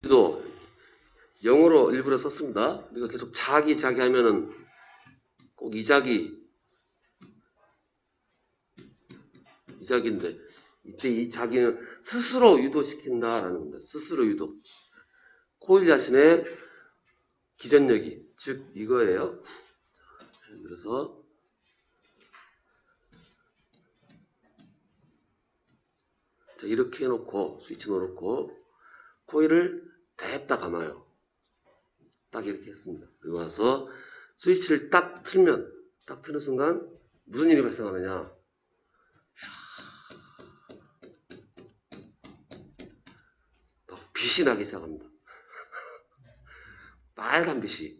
도 영어로 일부러 썼습니다. 우리가 계속 자기 하면은 꼭 이자기인데 이때 이 자기는 스스로 유도시킨다라는 겁니다. 스스로 유도. 코일 자신의 기전력이 즉 이거예요. 그래서 자, 이렇게 해놓고 스위치 넣어놓고 코일을 냅다 감아요. 딱 이렇게 했습니다. 그리고 와서 스위치를 딱 틀면 딱 트는 순간 무슨 일이 발생하느냐, 빛이 나기 시작합니다. 빨간 빛이.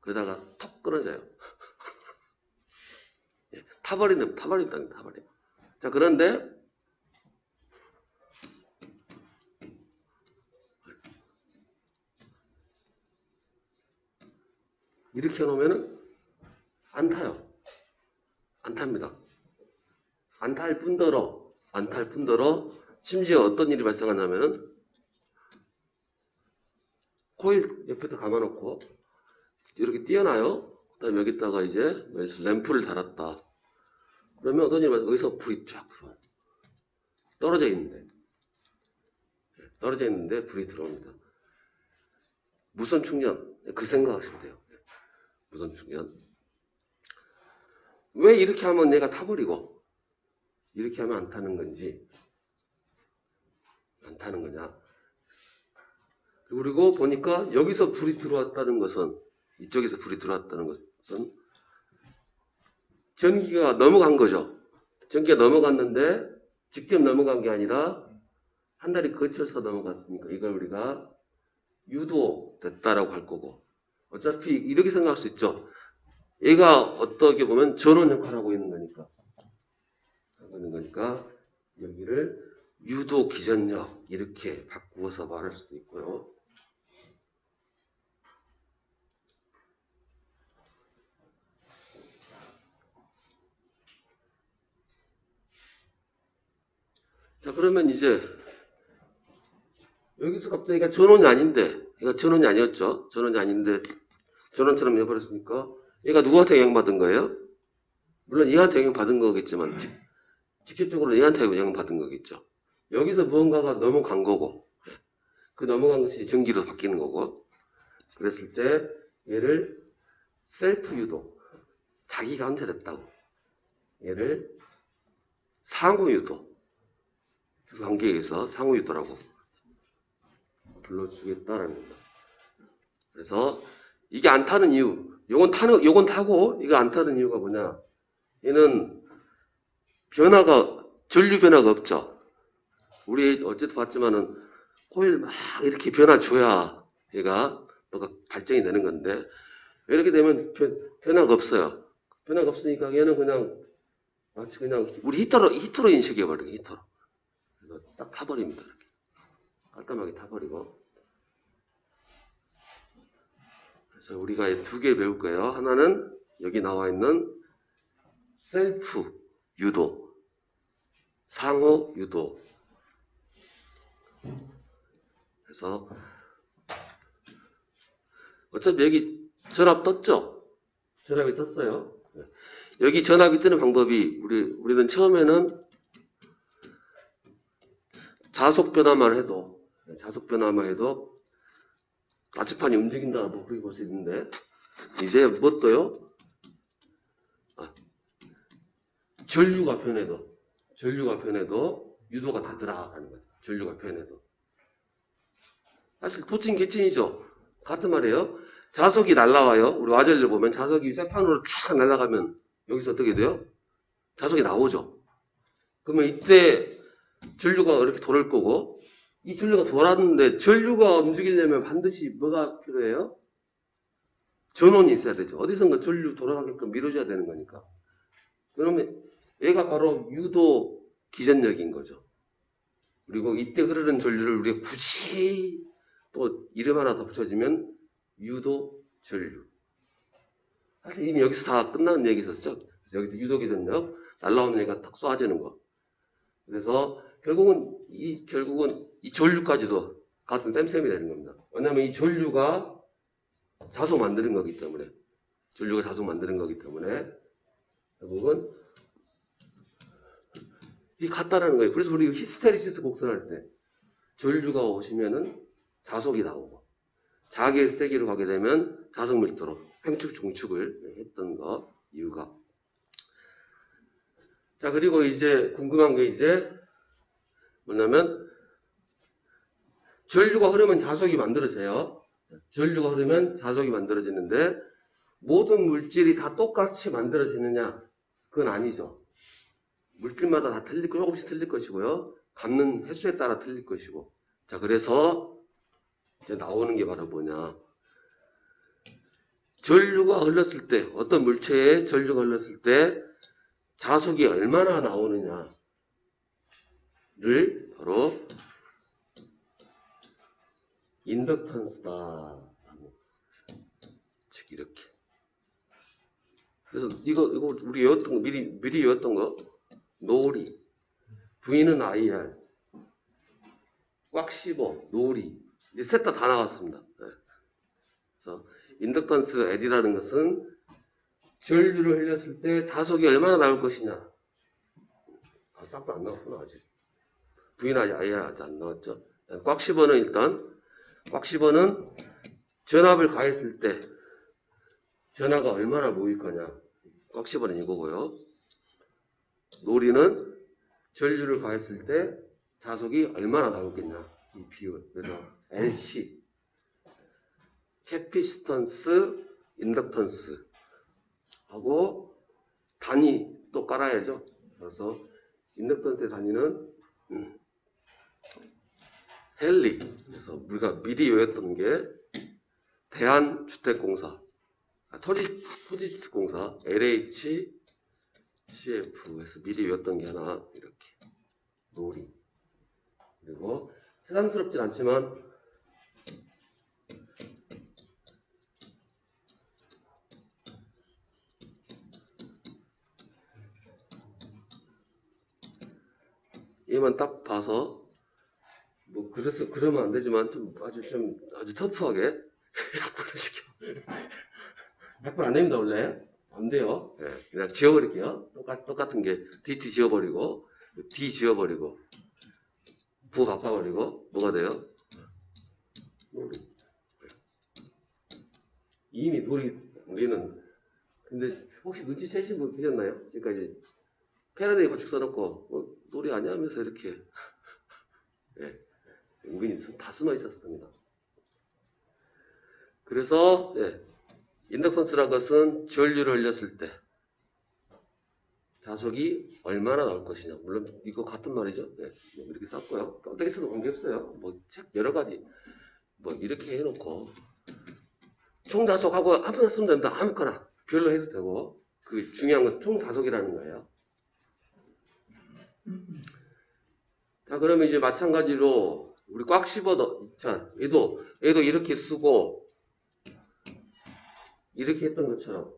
그러다가 턱 끊어져요. 타버린다. 자, 그런데 이렇게 해놓으면은 안 타요. 안 탑니다. 안 탈 뿐더러 심지어 어떤 일이 발생하냐면은 코일 옆에다 감아놓고 이렇게 띄어놔요. 그 다음에 여기다가 이제 램프를 달았다. 그러면 어떤 일이 발생하냐면 여기서 불이 쫙 들어와요. 떨어져 있는데 불이 들어옵니다. 무선 충전. 그 생각하시면 돼요. 무선 충전. 왜 이렇게 하면 내가 타버리고 이렇게 하면 안 타는 건지, 안 타는 거냐. 그리고 보니까 여기서 불이 들어왔다는 것은, 이쪽에서 불이 들어왔다는 것은 전기가 넘어간 거죠. 전기가 넘어갔는데 직접 넘어간 게 아니라 한 달이 거쳐서 넘어갔으니까 이걸 우리가 유도됐다라고 할 거고, 어차피 이렇게 생각할 수 있죠. 얘가 어떻게 보면 전원 역할을 하고 있는 거니까 여기를 유도 기전력 이렇게 바꾸어서 말할 수도 있고요. 자, 그러면 이제 여기서 갑자기 얘가 전원이 아닌데, 얘가 전원이 아니었죠. 전원이 아닌데 전원처럼 해버렸으니까 얘가 누구한테 영향받은 거예요? 물론 얘한테 영향받은 거겠지만 직접적으로 얘한테 영향받은 거겠죠. 여기서 무언가가 넘어간 거고, 그 넘어간 것이 전기로 바뀌는 거고, 그랬을 때 얘를 셀프 유도, 자기가 한테됐다고, 얘를 상호 유도, 그 관계에 의해서 상호 유도라고 불러주겠다라는 겁니다. 그래서 이게 안 타는 이유, 요건 타고 이거 안 타는 이유가 뭐냐? 얘는 전류 변화가 없죠. 우리 어쨌든 봤지만은 코일 막 이렇게 변화 줘야 얘가 뭐가 발전이 되는 건데, 이렇게 되면 변화가 없어요. 변화가 없으니까 얘는 그냥 마치 그냥 우리 히터로 인식해버려요. 히터로. 그래서 싹 타버립니다. 이렇게. 깔끔하게 타버리고. 그래서 우리가 두 개 배울 거예요. 하나는 여기 나와 있는 셀프 유도, 상호 유도. 그래서 어차피 여기 전압 떴죠? 전압이 떴어요. 여기 전압이 뜨는 방법이 우리는 처음에는 자속 변화만 해도 나치판이 움직인다, 뭐 그렇게 볼 수 있는데, 이제 뭐 떠요? 전류가 변해도 유도가 되더라라는 거죠. 전류가 변해도. 사실 도찐개찐이죠. 같은 말이에요. 자석이 날라와요. 우리 와젤를 보면 자석이 쇠판으로 쫙 날아가면 여기서 어떻게 돼요? 자석이 나오죠. 그러면 이때 전류가 이렇게 돌을 거고, 이 전류가 돌았는데 전류가 움직이려면 반드시 뭐가 필요해요? 전원이 있어야 되죠. 어디선가 전류 돌아가게끔 밀어줘야 되는 거니까. 그러면 얘가 바로 유도 기전력인 거죠. 그리고 이때 흐르는 전류를 우리가 굳이 또 이름 하나 더 붙여주면 유도 전류. 사실 이미 여기서 다 끝나는 얘기 있었죠. 그래서 여기서 유도 기전력 날라오는 얘가 탁 쏘아지는 거. 그래서 결국은 이 전류까지도 같은 쌤쌤이 되는 겁니다. 왜냐면 이 전류가 자석 만드는 거기 때문에. 전류가 자석 만드는 거기 때문에. 결국은 이 같다라는 거예요. 그래서 우리 히스테리시스 곡선할 때 전류가 오시면은 자석이 나오고 자기의 세기로 가게 되면 자석 밀도로 횡축 종축을 했던 거 이유가. 자, 그리고 이제 궁금한 게 이제 뭐냐면 전류가 흐르면 자석이 만들어져요. 전류가 흐르면 자석이 만들어지는데 모든 물질이 다 똑같이 만들어지느냐? 그건 아니죠. 물질마다 다 조금씩 틀릴 것이고요. 갖는 횟수에 따라 틀릴 것이고. 자, 그래서 이제 나오는 게 바로 뭐냐? 전류가 흘렀을 때, 어떤 물체에 전류가 흘렀을 때 자석이 얼마나 나오느냐를 바로 인덕턴스다라고. 즉 이렇게. 그래서 이거 우리 외웠던 거 미리 외웠던 거 노리, V는 IR, 꽉 씹어, 노리. 이제 셋 다 나왔습니다. 네. 그래서 인덕턴스 L이라는 것은 전류를 흘렸을 때 자석이 얼마나 나올 것이냐. 싹도 안 나왔구나 아직. V는 IR 아직 안 나왔죠. 꽉 씹어는 일단 꽉 씹어는 전압을 가했을 때 전하가 얼마나 모일 거냐. 꽉 씹어는 이거고요. 노리는 전류를 가했을 때 자석이 얼마나 나오겠냐. 이 비율. 그래서 LC 캐피시턴스 인덕턴스 하고 단위 또 깔아야죠. 그래서 인덕턴스의 단위는 헨리. 그래서 우리가 미리 외웠던 게 대한주택공사, 토지주택공사 LHCF에서 미리 외웠던 게 하나 이렇게 노리. 그리고 세상스럽진 않지만 얘만 딱 봐서 뭐 그래서 그러면 안 되지만 아주 터프하게 약분을 시켜. 약분 안 됩니다 원래. 안 돼요. 네, 그냥 지워버릴게요. 똑같은 게 DT 지워버리고 D 지워버리고 부 바꿔버리고 뭐가 돼요? 노리. 이미 우리는 근데 혹시 눈치채신 분 계셨나요? 지금까지 패러데이 건축 써놓고 노리 아니야 하면서 이렇게 네, 은근히 다 숨어 있었습니다. 그래서 인덕턴스란 것은 전류를 흘렸을 때 자석이 얼마나 나올 것이냐. 물론 이거 같은 말이죠. 뭐 이렇게 썼고요. 어떻게 써도 관계없어요. 뭐 책 여러 가지 뭐 이렇게 해놓고 총자석하고 아무나 쓰면 된다. 아무거나 별로 해도 되고 그 중요한 건 총자석이라는 거예요. 자, 그러면 이제 마찬가지로 우리 꽉 씹어도 자 얘도 이렇게 쓰고 이렇게 했던 것처럼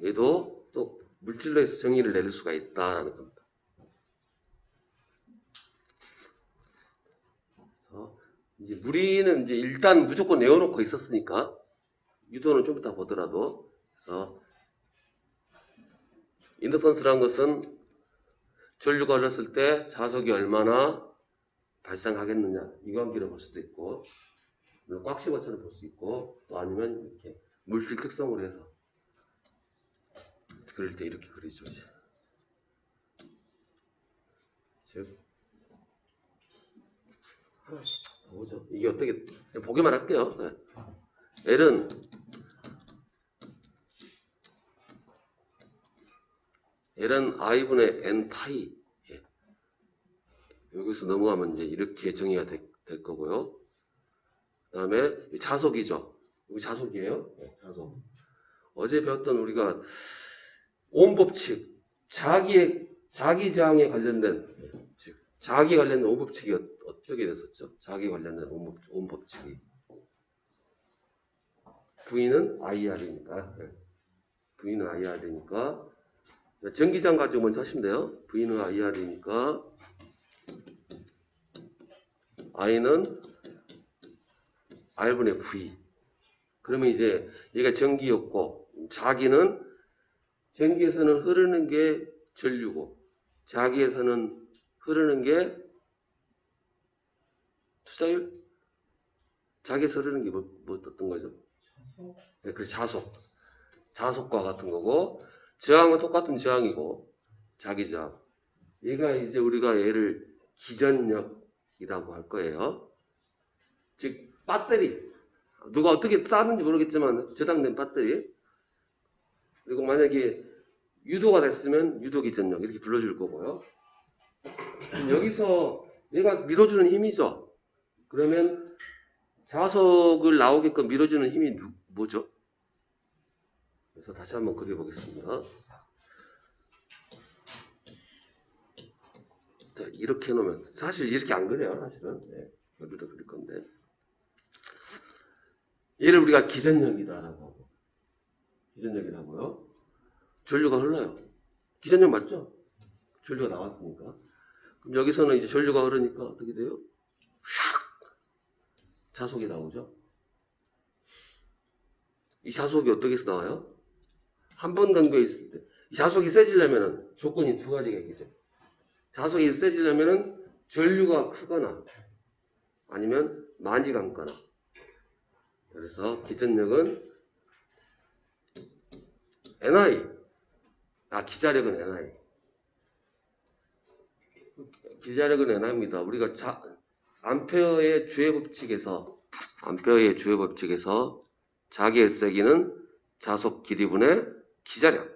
얘도 또 물질로 해서 정의를 내릴 수가 있다라는 겁니다. 그래서 이제 무리는 이제 일단 무조건 내어놓고 있었으니까 유도는 좀 이따 보더라도 그래서 인덕턴스라는 것은 전류가 흘렀을 때 자석이 얼마나 발생하겠느냐 이 관계를 볼 수도 있고 꽉 씹어처럼 볼 수 있고 또 아니면 이렇게 물질 특성으로 해서 그릴 때 이렇게 그리죠. 이제. 즉 하나씩 보죠. 이게 어떻게 보기만 할게요. 네. L은 I분의 N 파이. 여기서 넘어가면 이제 이렇게 정의가 될 거고요. 그 다음에 자석이죠. 여기 자석이에요. 자석. 어제 배웠던 우리가 오hm 법칙, 자기장에 관련된, 즉, 자기 관련된 오hm 법칙이 어떻게 됐었죠? 자기 관련된 오hm 법칙이. V는 IR이니까. V는 IR이니까. 전기장 가지고 먼저 하시면 돼요. V는 IR이니까. I는 R분의 V. 그러면 이제 얘가 전기였고, 자기는 전기에서는 흐르는 게 전류고, 자기에서는 흐르는 게 투자율? 자기에서 흐르는 게 뭐 어떤 거죠? 자석? 네, 그래, 자속. 자속과 같은 거고, 저항은 똑같은 저항이고, 자기 저항. 얘가 이제 우리가 얘를 기전력이라고 할 거예요. 즉, 배터리. 누가 어떻게 쌓는지 모르겠지만, 저장된 배터리. 그리고 만약에 유도가 됐으면 유도기전력 이렇게 불러줄 거고요. 여기서 얘가 밀어주는 힘이죠. 그러면 자석을 나오게끔 밀어주는 힘이 뭐죠? 그래서 다시 한번 그려보겠습니다. 자, 이렇게 해놓으면 사실 이렇게 안 그려요. 사실은 여기도 그릴 건데 얘를 우리가 기전력이다라고 하고 기전력이라고요. 전류가 흘러요. 기전력 맞죠? 전류가 나왔으니까. 그럼 여기서는 이제 전류가 흐르니까 어떻게 돼요? 샥! 자속이 나오죠. 이 자속이 어떻게 해서 나와요? 한 번 간격에 있을 때. 이 자속이 세지려면 조건이 두 가지가 있겠죠. 자속이 세지려면 전류가 크거나 아니면 많이 감거나. 그래서 기전력은 NI. 기자력은 NI. 기자력은 NI입니다. 우리가 암페어의 주의 법칙에서 자기의 세기는 자속 길이분의 기자력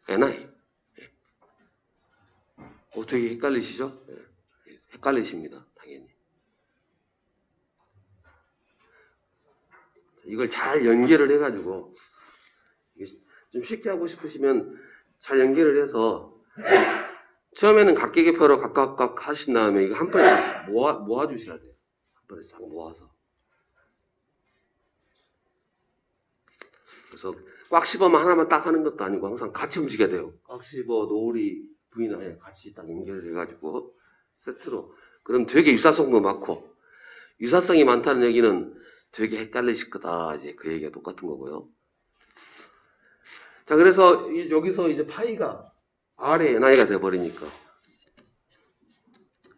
NI. 되게 헷갈리시죠? 헷갈리십니다. 당연히. 이걸 잘 연결을 해가지고 좀 쉽게 하고 싶으시면 잘 연결을 해서 처음에는 각계계표로 각각 하신 다음에 이거 한 번에 다 모아주셔야 돼요. 한 번에 싹 모아서. 그래서 꽉 씹어만 하나만 딱 하는 것도 아니고 항상 같이 움직여야 돼요. 꽉 씹어, 노을이, V나 같이 딱 연결을 해가지고 세트로. 그럼 되게 유사성도 많고 유사성이 많다는 얘기는 되게 헷갈리실 거다. 이제 그 얘기가 똑같은 거고요. 자, 그래서 여기서 이제 파이가 R의 NI가 돼버리니까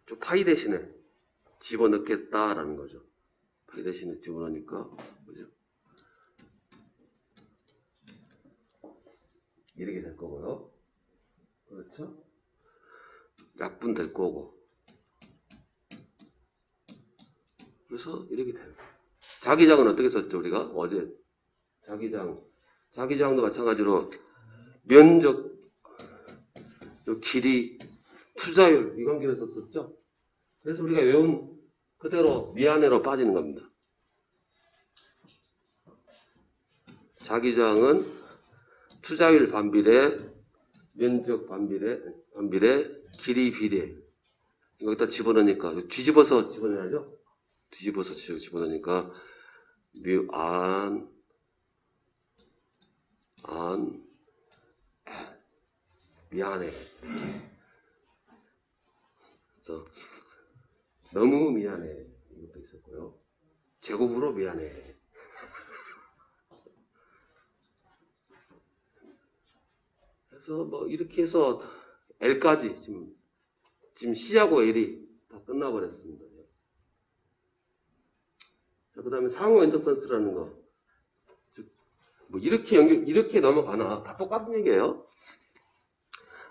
좀 파이 대신에 집어넣겠다라는 거죠. 파이 대신에 집어넣으니까 뭐죠? 이렇게 될 거고요. 그렇죠? 약분 될 거고. 그래서 이렇게 돼요. 자기장은 어떻게 썼죠? 우리가 어제 자기장도 마찬가지로 면적, 길이, 투자율 이 관계를 썼었죠. 그래서 우리가 외운 그대로 미안해로 빠지는 겁니다. 자기장은 투자율 반비례, 면적 반비례, 길이 비례. 여기다 집어넣으니까 뒤집어서 집어넣어야죠. 뒤집어서 집어넣으니까 미안해. 그래서 너무 미안해. 이것도 있었고요. 제곱으로 미안해. 그래서 뭐 이렇게 해서 L까지 지금 C하고 L이 다 끝나버렸습니다. 자, 그 다음에 상호 인덕턴스라는 거. 뭐 이렇게 넘어가나. 다 똑같은 얘기예요.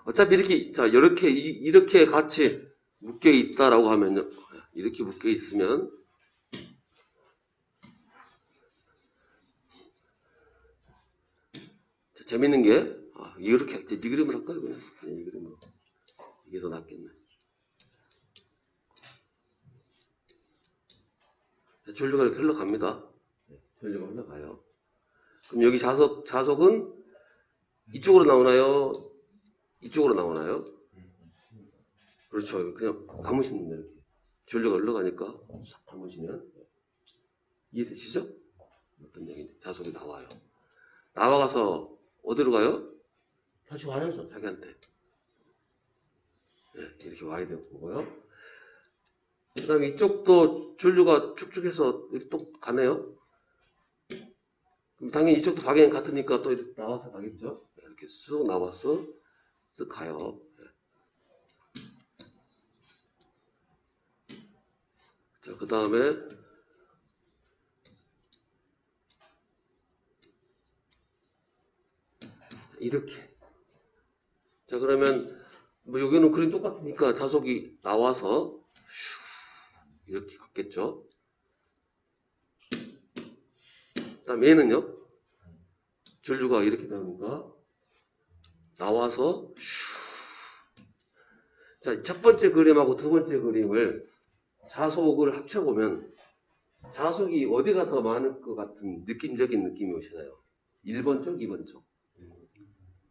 어차피 이렇게 같이 묶여 있다라고 하면요. 이렇게 묶여 있으면 자, 재밌는 게 이렇게 이 그림을 할까요? 그냥 이 그림으로 이게 더 낫겠네. 전류가 이렇게 흘러갑니다. 전류가 흘러가요. 그럼 여기 자석은 이쪽으로 나오나요? 이쪽으로 나오나요? 그렇죠. 그냥 감으시면 돼요. 이렇게. 전류가 흘러가니까 싹 감으시면 이해되시죠? 어떤 얘기인지 자석이 나와요. 나와가서 어디로 가요? 다시 와야죠. 자기한테. 이렇게 와야 되는 거고요. 그 다음에 이쪽도 전류가 쭉쭉해서 이렇게 또 가네요. 그럼 당연히 이쪽도 방향이 같으니까 또 이렇게 나와서 가겠죠. 이렇게 쑥 나와서 쓱 가요. 자, 그 다음에 이렇게. 자, 그러면 뭐 여기는 그림 똑같으니까 자석이 나와서 이렇게 갔겠죠. 그 다음에 얘는요. 전류가 이렇게 나오니까 나와서 자, 첫 번째 그림하고 두 번째 그림을 자속을 합쳐보면 자속이 어디가 더 많을 것 같은 느낌적인 느낌이 오시나요? 1번 쪽, 2번 쪽.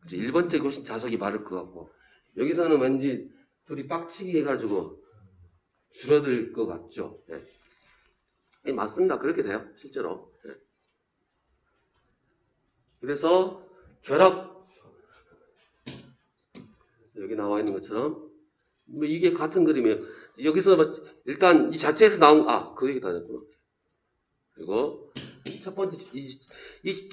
그치? 1번 쪽이 훨씬 자속이 많을 것 같고 여기서는 왠지 둘이 빡치게 해가지고 줄어들 것 같죠. 네. 네, 맞습니다. 그렇게 돼요. 실제로. 네. 그래서 결합 여기 나와 있는 것처럼 뭐 이게 같은 그림이에요. 여기서 일단 이 자체에서 나온 그 얘기도 안 했구나. 그리고 첫 번째 이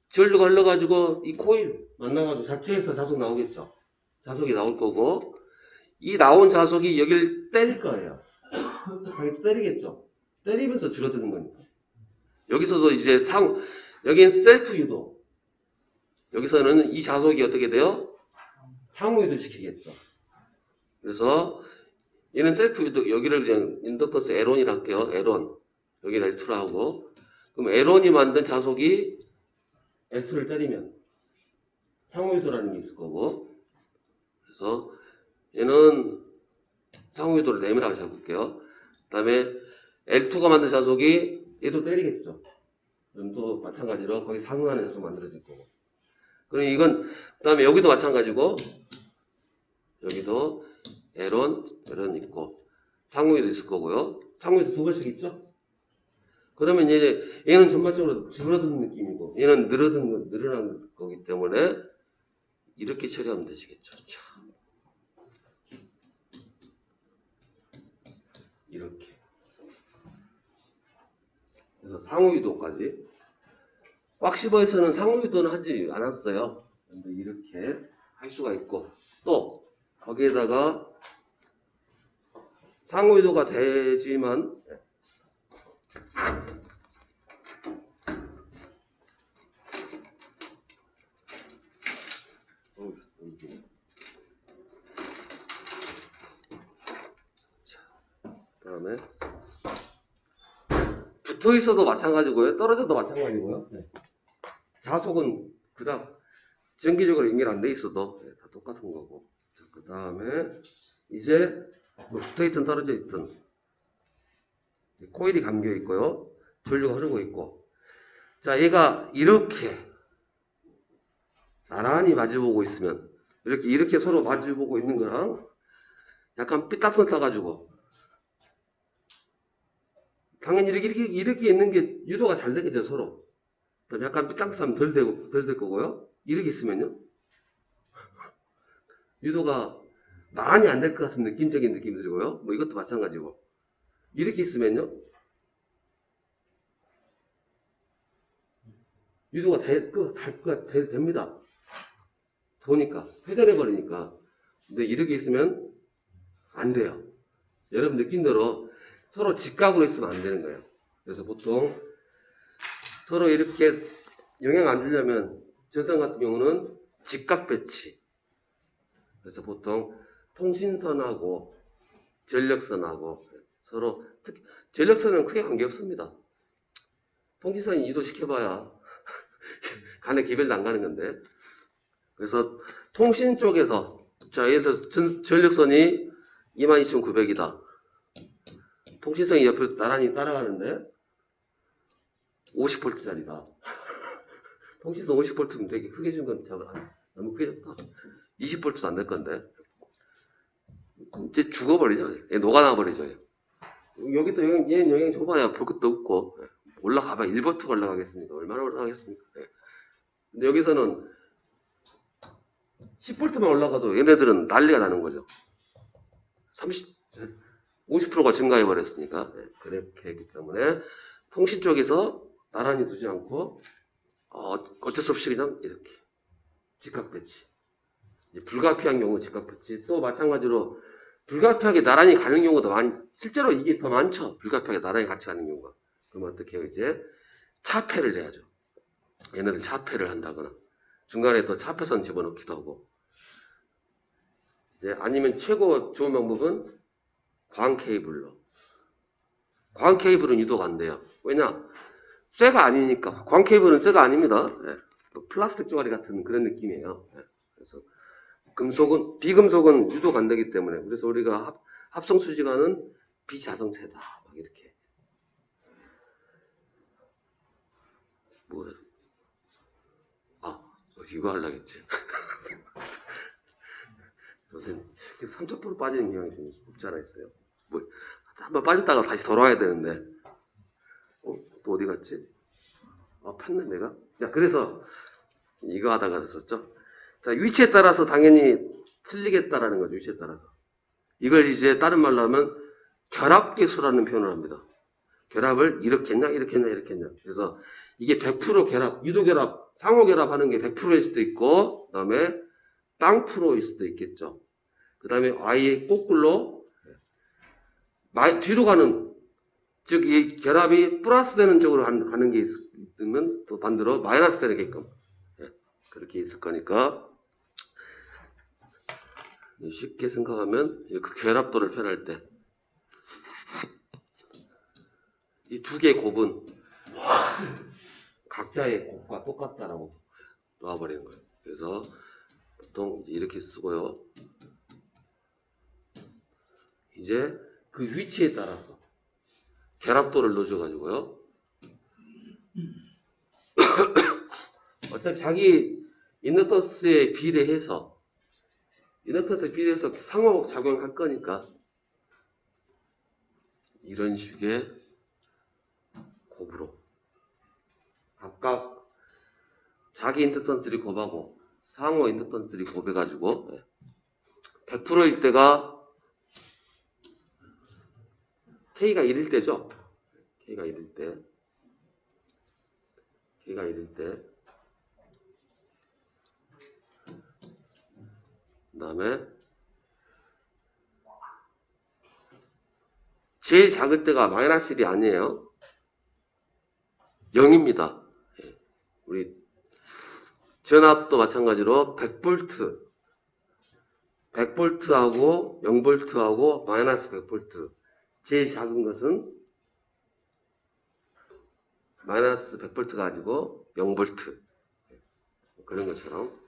전류가 흘러가지고 이 코일 만나가지고 자체에서 자석 나오겠죠. 자석이 나올 거고 이 나온 자석이 여기를 때릴 거예요. 당연히 때리겠죠. 때리면서 줄어드는 거니까. 여기서도 이제 여기는 셀프 유도. 여기서는 이 자석이 어떻게 돼요? 상호 유도 시키겠죠. 그래서 얘는 셀프 유도, 여기를 그냥 인덕턴스 L1이라 할게요. L1. 여기를 L2라 하고. 그럼 L1이 만든 자석이 L2를 때리면 상호 유도라는 게 있을 거고. 그래서 얘는 상호 유도를 내밀하게 잡을게요. 그 다음에 L2가 만든 자석이 얘도 때리겠죠. 그럼 또 마찬가지로 거기 상응하는 자석 만들어질 거고. 그럼 이건, 그 다음에 여기도 마찬가지고, 여기도 L1 있고, 상호에도 있을 거고요. 상호에도 두 번씩 있죠? 그러면 이제 얘는 전반적으로 줄어드는 느낌이고, 얘는 늘어난 거기 때문에 이렇게 처리하면 되시겠죠. 자. 이렇게. 그래서 상호유도까지. 왁시버에서는 상호유도는 하지 않았어요. 근데 이렇게 할 수가 있고, 또 거기에다가 상호유도가 되지만 그 다음에 붙어 있어도 마찬가지고요. 떨어져도 마찬가지고요. 네. 자속은 그닥 정기적으로 연결 안 돼 있어도 다 똑같은 거고. 그 다음에 이제 뭐 붙어 있든 떨어져 있든 코일이 감겨 있고요. 전류가 흐르고 있고. 자, 얘가 이렇게 나란히 마주보고 있으면 이렇게 서로 마주보고 있는 거랑 약간 삐딱선 타가지고 당연히 이렇게 있는 게 유도가 잘 되겠죠, 서로. 약간 삐딱선 덜 될 거고요. 이렇게 있으면요. 유도가 많이 안 될 것 같은 느낌적인 느낌이 들고요. 뭐 이것도 마찬가지고. 이렇게 있으면요. 유도가 됩니다. 도니까. 회전해버리니까. 근데 이렇게 있으면 안 돼요. 여러분 느낌대로 서로 직각으로 있으면 안 되는 거예요. 그래서 보통 서로 이렇게 영향 안 주려면 전선 같은 경우는 직각 배치. 그래서 보통 통신선하고 전력선하고 서로 전력선은 크게 관계없습니다. 통신선이 이도시켜봐야 간에 개별도 안 가는 건데. 그래서 통신 쪽에서 자 예를 들어서 전력선이 22,900이다. 통신선이 옆에 나란히 따라가는데 50V짜리다. 통신선 50V면 되게 크게 준 건 너무 크게 줬다. 20V도 안 될 건데. 이제 죽어버리죠. 얘 녹아나버리죠. 여기도 얘는 영향 줘봐야 볼 것도 없고. 올라가봐. 1V 올라가겠습니까? 얼마나 올라가겠습니까? 근데 여기서는 10V만 올라가도 얘네들은 난리가 나는 거죠. 50%가 증가해 버렸으니까. 그렇게 했기 때문에 통신 쪽에서 나란히 두지 않고 어쩔 수 없이 그냥 이렇게 직각 배치. 불가피한 경우 직각 배치. 또 마찬가지로 불가피하게 나란히 가는 경우도 실제로 이게 더 많죠. 불가피하게 나란히 같이 가는 경우가. 그러면 어떻게 해요? 이제 차폐를 내야죠. 얘네들 차폐를 한다거나 중간에 또 차폐선 집어넣기도 하고. 아니면 최고 좋은 방법은 광 케이블로. 광 케이블은 유도가 안 돼요. 왜냐? 쇠가 아니니까. 광 케이블은 쇠가 아닙니다. 플라스틱 쪼가리 같은 그런 느낌이에요. 그래서 비금속은 유도가 안 되기 때문에. 그래서 우리가 합성수지관은 비자성체다. 막 이렇게. 뭐야? 이거 하려겠지. 선생님, 삼척포로 빠지는 경향이 좀 없지 않아 있어요. 한번 빠졌다가 다시 돌아와야 되는데. 또 어디 갔지? 팠네, 내가? 그래서 이거 하다가 그랬었죠. 자, 위치에 따라서 당연히 틀리겠다라는 거죠, 위치에 따라서. 이걸 이제 다른 말로 하면 결합계수라는 표현을 합니다. 결합을 이렇게 했냐, 이렇게 했냐, 이렇게 했냐. 그래서 이게 100% 결합, 유도결합, 상호결합 하는 게 100%일 수도 있고, 그 다음에 0%일 수도 있겠죠. 그 다음에 아예 거꾸로 뒤로 가는, 즉 이 결합이 플러스 되는 쪽으로 가는 게 있으면 또 반대로 마이너스 되게끔 그렇게 있을 거니까 쉽게 생각하면 그 결합도를 표현할 때 이 두 개의 곱은 각자의 곱과 똑같다라고 놔버리는 거예요. 그래서 보통 이렇게 쓰고요. 이제 그 위치에 따라서 결합도를 넣어줘가지고요. 어차피 자기 인덕턴스에 비례해서 상호작용할 거니까 이런 식의 곱으로 각각 자기 인덕턴스를 곱하고 상호 인덕턴스를 곱해가지고 100%일 때가 K가 1일 때죠. K가 1일 때. 그 다음에 제일 작을 때가 마이너스 1이 아니에요. 0입니다. 우리 전압도 마찬가지로 100V하고 0V하고 마이너스 100V. 제일 작은 것은 마이너스 100V가 아니고 0V. 그런 것처럼.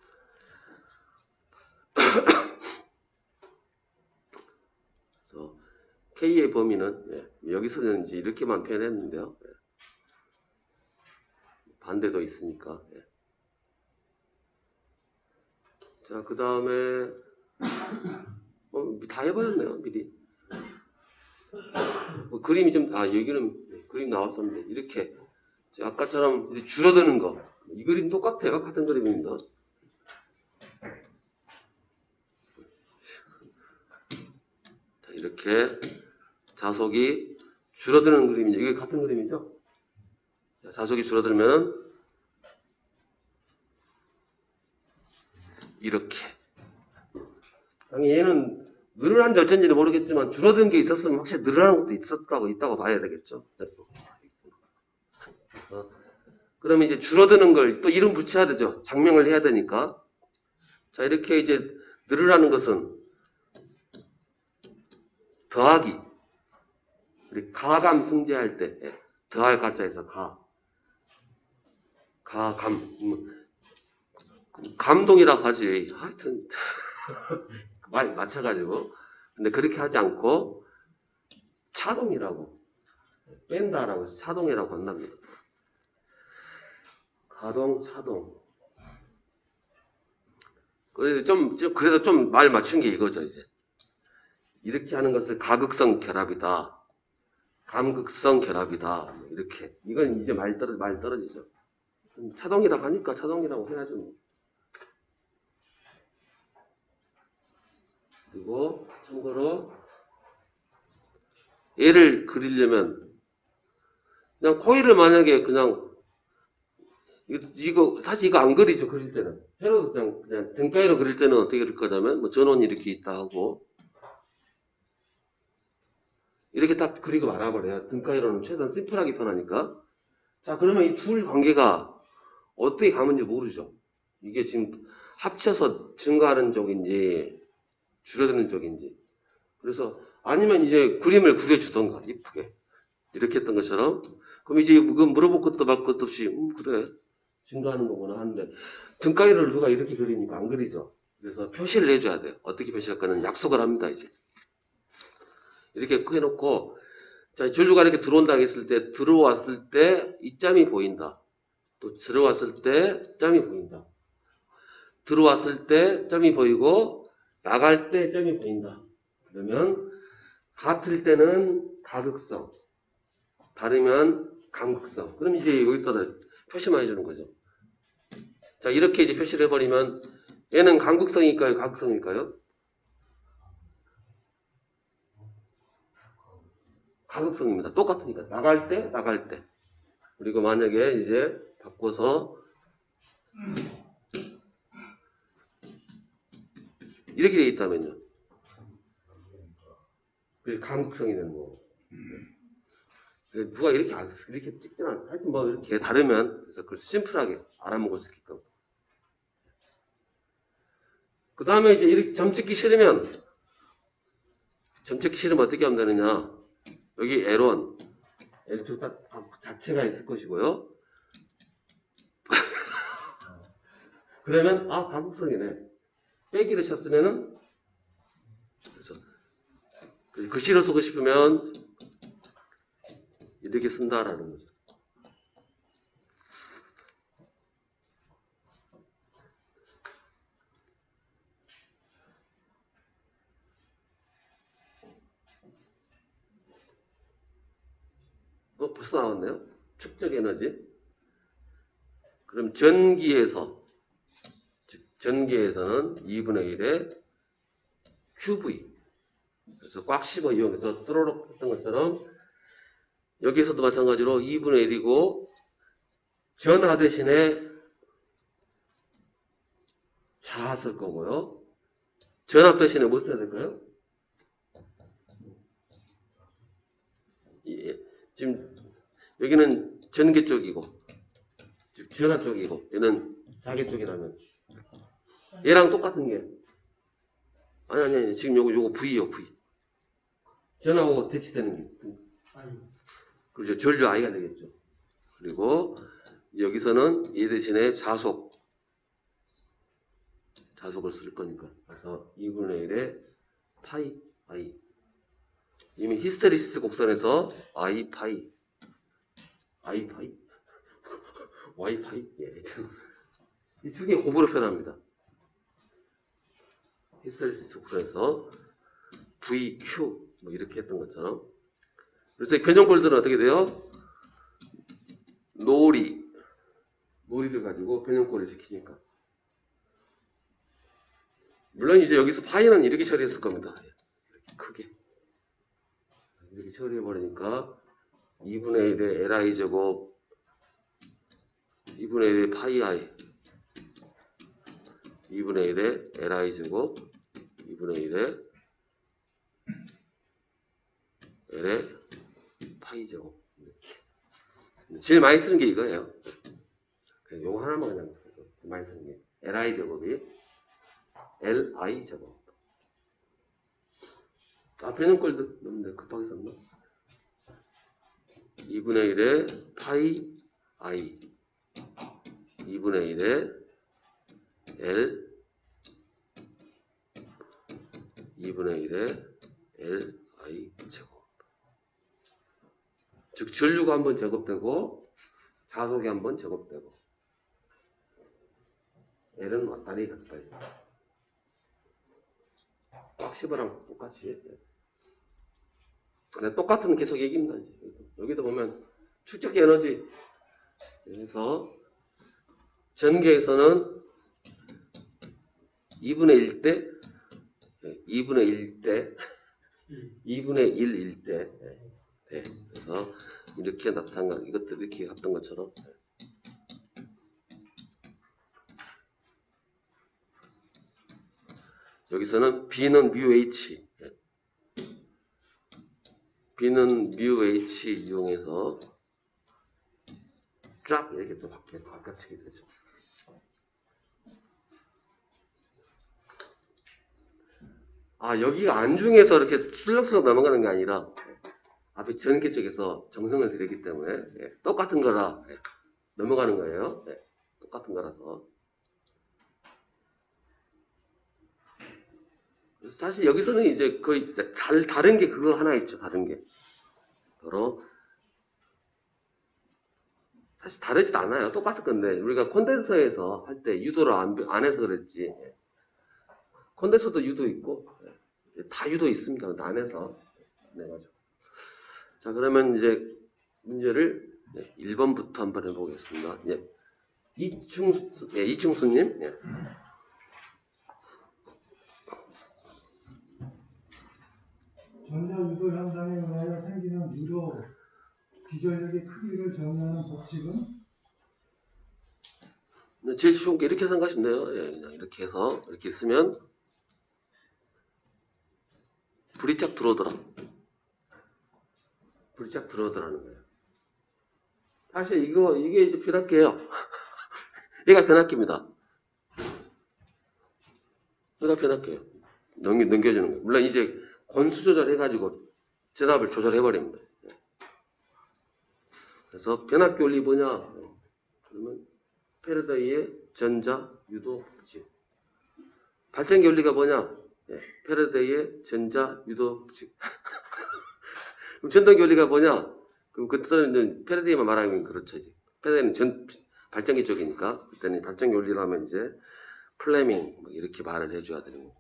그래서 K의 범위는 여기서는 이제 이렇게만 표현했는데요. 반대도 있으니까. 자, 그 다음에 다 해버렸네요, 미리. 그림이 좀 여기는 그림 나왔었는데 이렇게 아까처럼 줄어드는 거. 이 그림 똑같아요. 같은 그림입니다. 자, 이렇게 자속이 줄어드는 그림이죠. 이게 같은 그림이죠. 자, 자속이 줄어들면 이렇게. 얘는 늘어난지 어쩐지는 모르겠지만 줄어든 게 있었으면 확실히 늘어나는 것도 있다고 봐야 되겠죠. 그러면 이제 줄어드는 걸 또 이름 붙여야 되죠. 장명을 해야 되니까. 자, 이렇게 이제 늘어나는 것은 더하기. 우리 가감 승제할 때 더할 가짜에서 감동이라고 하지. 하여튼 많이 맞춰가지고. 근데 그렇게 하지 않고 차동이라고 뺀다라고 해서 차동이라고 한답니다. 가동, 차동. 그래서 좀 말 맞춘 게 이거죠, 이제. 이렇게 하는 것을 가극성 결합이다. 감극성 결합이다. 이렇게. 이건 이제 말 떨어지죠. 차동이라고 하니까 차동이라고 해야죠. 그리고 참고로 얘를 그리려면 그냥 코일을 만약에 그냥 이거 사실 이거 안 그리죠. 그릴 때는 회로도 그냥 등가위로 그릴 때는 어떻게 그릴 거냐면 뭐 전원이 이렇게 있다 하고 이렇게 딱 그리고 말아버려요. 등가위로는 최소한 심플하게 편하니까. 자, 그러면 이 둘 관계가 어떻게 가는지 모르죠. 이게 지금 합쳐서 증가하는 쪽인지 줄어드는 쪽인지. 그래서 아니면 이제 그림을 그려주던가 이쁘게 이렇게 했던 것처럼. 그럼 이제 이거 물어볼 것도 말 것도 없이 그래 증가하는 거구나 하는데 등가위를 누가 이렇게 그리니까 안 그리죠. 그래서 표시를 해줘야 돼요. 어떻게 표시할까는 약속을 합니다. 이제 이렇게 해놓고 자 전류가 이렇게 들어온다 했을 때 들어왔을 때 이 점이 보인다. 또 들어왔을 때 점이 보인다. 들어왔을 때 점이 보이고 나갈 때 점이 보인다. 그러면 같을 때는 가극성, 다르면 감극성. 그럼 이제 여기다 표시만 해주는 거죠. 자 이렇게 이제 표시를 해버리면 얘는 감극성일까요? 가극성일까요? 가극성입니다. 똑같으니까 나갈 때. 그리고 만약에 이제 바꿔서 이렇게 돼 있다면요. 감극성이 되는 거고. 누가 이렇게 찍진 않아. 하여튼 뭐 이렇게 다르면 그래서 그걸 심플하게 알아먹을 수 있게끔. 그 다음에 이제 이렇게 점 찍기 싫으면 어떻게 하면 되느냐. 여기 L1, L2 자체가 있을 것이고요. 그러면 가극성이네. 빼기를 쳤으면은 그래서 글씨로 쓰고 싶으면 이렇게 쓴다라는 거죠. 벌써 나왔네요. 축적 에너지. 그럼 전기에서는 2분의 1의 QV. 그래서 꽉 씹어 이용해서 또로록 했던 것처럼 여기에서도 마찬가지로 2분의 1이고 전하 대신에 자 쓸 거고요. 전압 대신에 뭐 써야 될까요? 지금 여기는 전개 쪽이고 전하 쪽이고 얘는 자개 쪽이라면 얘랑 똑같은 게 아니 지금 요거 V요 V 전하고 대치되는 게 그렇죠. 전류 I가 되겠죠. 그리고 여기서는 얘 대신에 자속을 쓸 거니까 그래서 2분의 1의 파이 I 이미 히스테리시스 곡선에서 I 파이 Y 파이 이 두 개 곱으로 표현합니다. 히스테리시스 곡선에서 VQ 뭐 이렇게 했던 것처럼 그래서 변형골들은 어떻게 돼요? 놀이를 가지고 변형골을 시키니까 물론 이제 여기서 파이는 이렇게 처리했을 겁니다. 이렇게 크게 이렇게 처리해버리니까 2분의 1의 li 제곱 2분의 1의 파이 i 2분의 1의 li 제곱 2분의 1의 l의 파이 제곱 이렇게 제일 많이 쓰는 게 이거예요. 그냥 요거 하나만 그냥 많이 쓰는 게 li 제곱이 li 제곱 변형꼴도 너무 급하게 썼나? 2분의 1의 파이 i 2분의 1의 L 2분의 1의 Li 제곱 즉 전류가 한번 제곱되고 자속이 한번 제곱되고 L은 왔다리 갔다리 꽉 씹어랑 똑같이 근데 똑같은 계속 얘기입니다. 여기도 보면 축적 에너지 그래서 전개에서는 2분의 1대 2분의 1일 때 돼. 그래서 이렇게 나타난 이것들 이렇게 했던 것처럼 여기서는 B는 뮤 H, B는 뮤 H 이용해서 쫙 이렇게 또 바꿔치게 되죠. 아, 여기가 안중에서 이렇게 슬럭슬럭 넘어가는 게 아니라 앞에 전개 쪽에서 정성을 들였기 때문에 똑같은 거라 넘어가는 거예요. 똑같은 거라서. 그래서 사실 여기서는 이제 거의 다른 게 그거 하나 있죠. 다른 게. 바로 사실 다르지도 않아요. 똑같은 건데 우리가 콘덴서에서 할 때 유도를 안 해서 그랬지. 콘덴서도 유도 있고 다 유도 있습니다. 근데 안 해서. 네, 맞아. 자, 그러면 이제 문제를 1번부터 한번 해보겠습니다. 이충수님. 전자 유도 현상에 의하여 생기는 유도 기전력의 크기를 정의하는 법칙은? 제일 쉬운 게 이렇게 생각하시면 돼요. 그냥 이렇게 해서 이렇게 있으면 불이 쫙 들어오더라. 불이 쫙 들어오더라는 거예요. 사실 이게 이제 변압기예요. 얘가 변압기입니다. 얘가 변압기예요. 넘겨주는 거예요. 물론 이제 권수 조절해가지고 전압을 조절해버립니다. 그래서 변압기 원리 뭐냐? 그러면 패러다이의 전자 유도 법칙. 발전기 원리가 뭐냐? 패러다이의 전자 유도 법칙. 그럼 전동기 원리가 뭐냐? 그럼 그때는 패러다이만 말하면 그렇죠. 패러다이는 발전기 쪽이니까 그때는 발전기 원리를 하면 이제 플레밍 이렇게 말을 해줘야 되는 거고.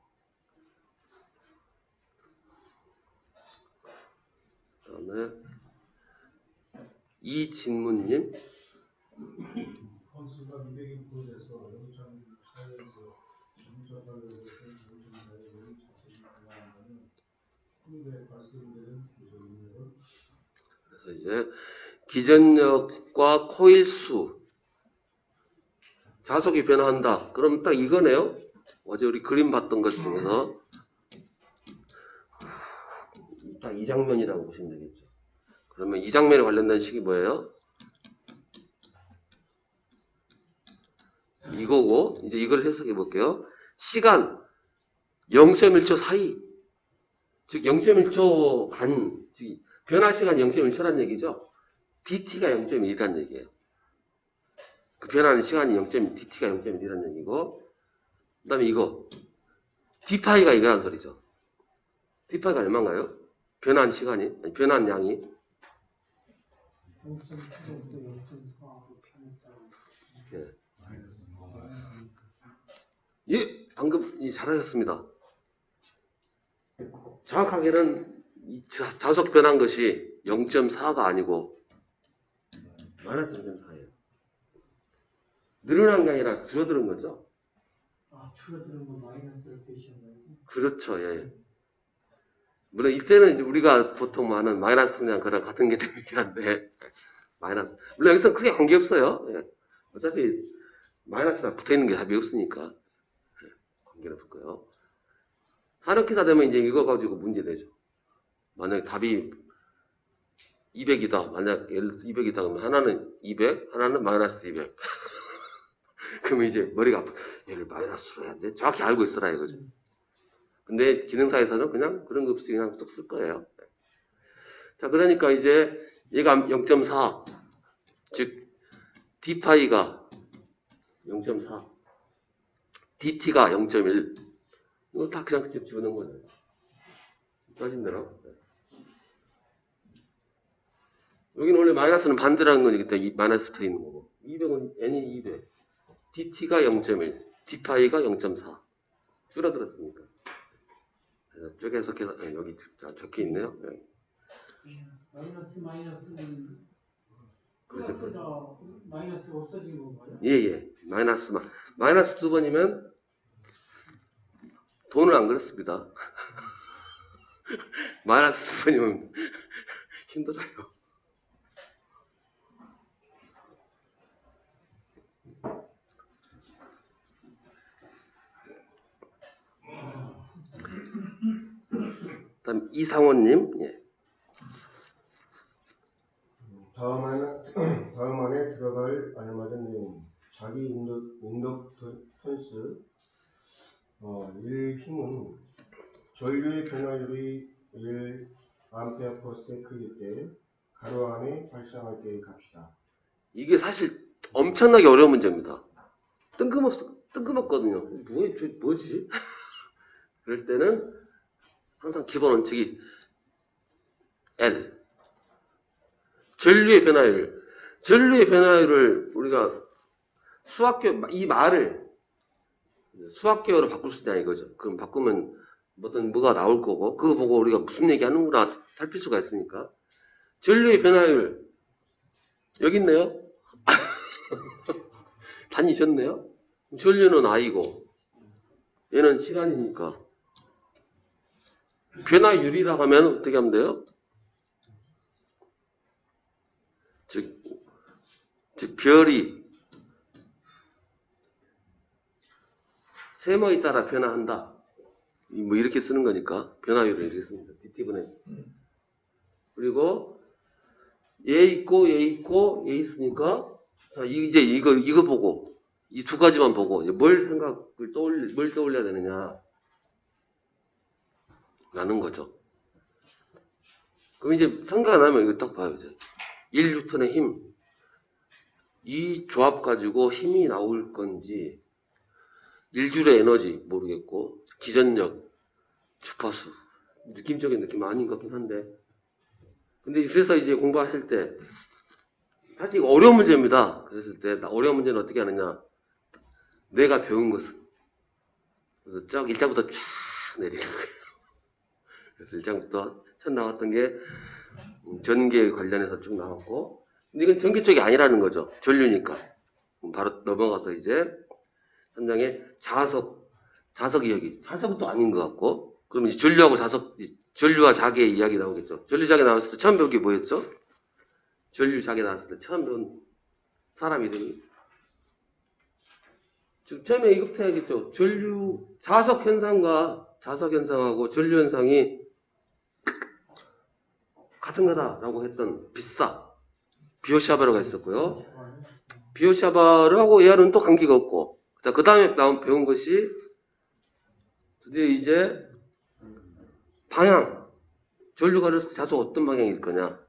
그다음에 이진문님. 건수가 200인 프로에서 0.64에서 0.8에서 0.4에 한국에 발생되는 기전력은? 그래서 이제 기전력과 코일 수 자속이 변화한다. 그럼 딱 이거네요. 어제 우리 그림 봤던 것 중에서 딱 이 장면이라고 보시면 되겠죠. 그러면 이 장면에 관련된 식이 뭐예요? 이거고 이제 이걸 해석해 볼게요. 시간 0.1초 사이, 즉 0.1초 간 변화 시간 0.1초란 얘기죠. dt가 0.1이란 얘기예요. 그 변하는 시간이 dt가 0.1이란 얘기고, 그 다음에 이거 d파이가 이거란 소리죠. d파이가 얼마인가요? 변한 시간이, 아니, 변한 양이 0.7에서 0.4로 변했다고. 예, 방금 잘하셨습니다. 정확하게는 자속 변한 것이 0.4가 아니고 마이너스 0.4예요. 늘어난 게 아니라 줄어드는 거죠. 아, 줄어드는 건 마이너스를 표시한 거예요? 그렇죠. 예. 물론 이때는 이제 우리가 보통 많은 마이너스 통장 그랑 같은 개념이긴 한데 마이너스. 물론 여기서 크게 관계없어요. 예. 어차피 마이너스가 붙어있는 게 답이 없으니까 관계는 없고요. 산업기사 되면 이제 이거 가지고 문제 되죠. 만약에 답이 200이다. 만약 예를 들어서 200이다 그러면 하나는 200, 하나는 마이너스 200. 그러면 이제 머리가 아파. 얘를 마이너스로 해야 돼. 정확히 알고 있어라 이거죠. 근데 기능사에서는 그냥 그런 거 없이 그냥 뚝 쓸 거예요. 자, 그러니까 이제 얘가 0.4, 즉 d파이가 0.4, dt가 0.1. 이거 다 그냥 집어넣은 거예요. 따진 대로. 여기는 원래 마이너스는 반대라는 거니까 이 마이너스 붙어 있는 거고. 200은 n이 200, dt가 0.1, d파이가 0.4. 줄어들었으니까. 그래서 쪼개서 여기 적혀 있네요. 네. 마이너스는 그렇죠. 플러스가 마이너스가 없어진 건가요? 예. 마이너스 두 번이면 돈을 안 그렇습니다. 마이너스 10번이면 힘들어요. 다음 이상원님. 예. 다음 안에 들어갈 알맞은 내용. 자기 인덕턴스 1 힘은 전류의 변화율이 1 암페어 퍼 세크일 때 가로 안에 발생할 때의 값이다. 이게 사실 엄청나게 어려운 문제입니다. 뜬금없거든요. 뭐지? 그럴 때는 항상 기본 원칙이 L. 전류의 변화율을 우리가 이 말을 수학계열로 바꿀 수 있다 이거죠. 그럼 바꾸면 뭐가 나올 거고, 그거 보고 우리가 무슨 얘기 하는구나 살필 수가 있으니까. 전류의 변화율, 여기 있네요? 다니셨네요? 전류는 I고, 얘는 시간이니까. 변화율이라고 하면 어떻게 하면 돼요? 즉 별이 세모에 따라 변화한다. 뭐 이렇게 쓰는 거니까 변화율을 이렇게 씁니다. DT분의. 그리고 얘 있고 얘 있으니까 자 이제 이거 보고 이 두 가지만 보고 이제 뭘 떠올려야 되느냐 라는 거죠. 그럼 이제 생각 안 하면 이거 딱 봐요. 이제 1뉴턴의 힘. 이 조합 가지고 힘이 나올 건지 1줄의 에너지 모르겠고 기전력, 주파수 느낌적인 느낌 아닌 것 같긴 한데 근데 그래서 이제 공부하실 때 사실 이거 어려운 문제입니다. 그랬을 때 어려운 문제는 어떻게 하느냐 내가 배운 것은 그래서 쫙 1장부터 쫙 내리는 거예요. 그래서 1장부터 첫 나왔던 게 전기 관련해서 쭉 나왔고 근데 이건 전기 쪽이 아니라는 거죠. 전류니까 바로 넘어가서 이제 현장에 자석 이야기. 자석은 또 아닌 것 같고. 그럼 이제 전류와 자기의 이야기 나오겠죠. 전류 자기 나왔을 때 처음 배운 게 뭐였죠? 전류 자기 나왔을 때 처음 배운 사람 이름이. 지금 처음에 이것부터 해야겠죠. 자석 현상하고 전류 현상이 같은 거다라고 했던 비오샤바르가 있었고요. 비오샤바르하고 얘는 또 관계가 없고. 그 다음에 배운 것이 드디어 이제 방향. 전류가 그래서 자석 어떤 방향일 거냐.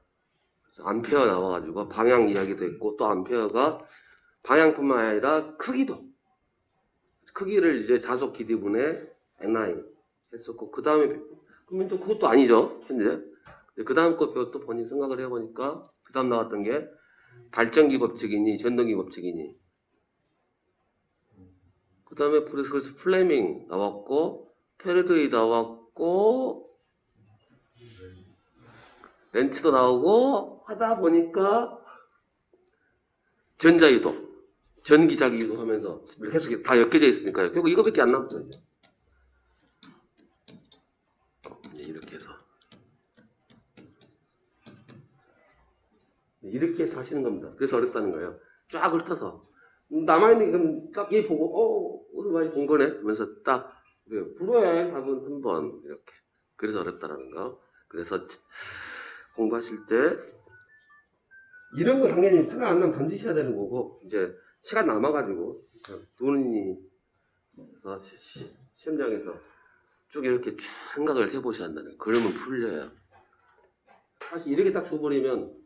암페어 나와가지고 방향 이야기도 했고 또 암페어가 방향뿐만 아니라 크기를 이제 자석 기디분의 NI 했었고 그 다음에 그러면 또 그것도 아니죠. 현재. 그 다음 거 또 본인 생각을 해보니까 그 다음 나왔던 게 발전기 법칙이니 전동기 법칙이니 그 다음에 그래서 플레밍 나왔고 페르드이 나왔고 렌츠도 나오고 하다 보니까 전자유도 전기자기유도 하면서 계속 다 엮여져 있으니까요. 결국 이거밖에 안 남았어요. 이렇게 해서 이렇게 해서 하시는 겁니다. 그래서 어렵다는 거예요. 쫙 훑어서 남아있는 게 딱 얘 보고 오늘 많이 본 거네 하면서 딱 불어야 답은 한 번 이렇게 그래서 어렵다라는 거. 그래서 공부하실 때 이런 거 당연히 생각 안 나면 던지셔야 되는 거고 이제 시간 남아가지고 돈이 시험장에서 쭉 이렇게 쭉 생각을 해보셔야 한다는 거예요. 그러면 풀려요. 사실 이렇게 딱 줘버리면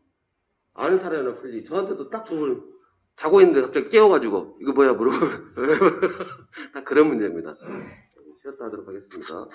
아는 사람이나 풀리. 저한테도 딱 줘버리면 자고 있는데 갑자기 깨워가지고 이거 뭐야 물어보면 딱 그런 문제입니다. 쉬었다 하도록 하겠습니다.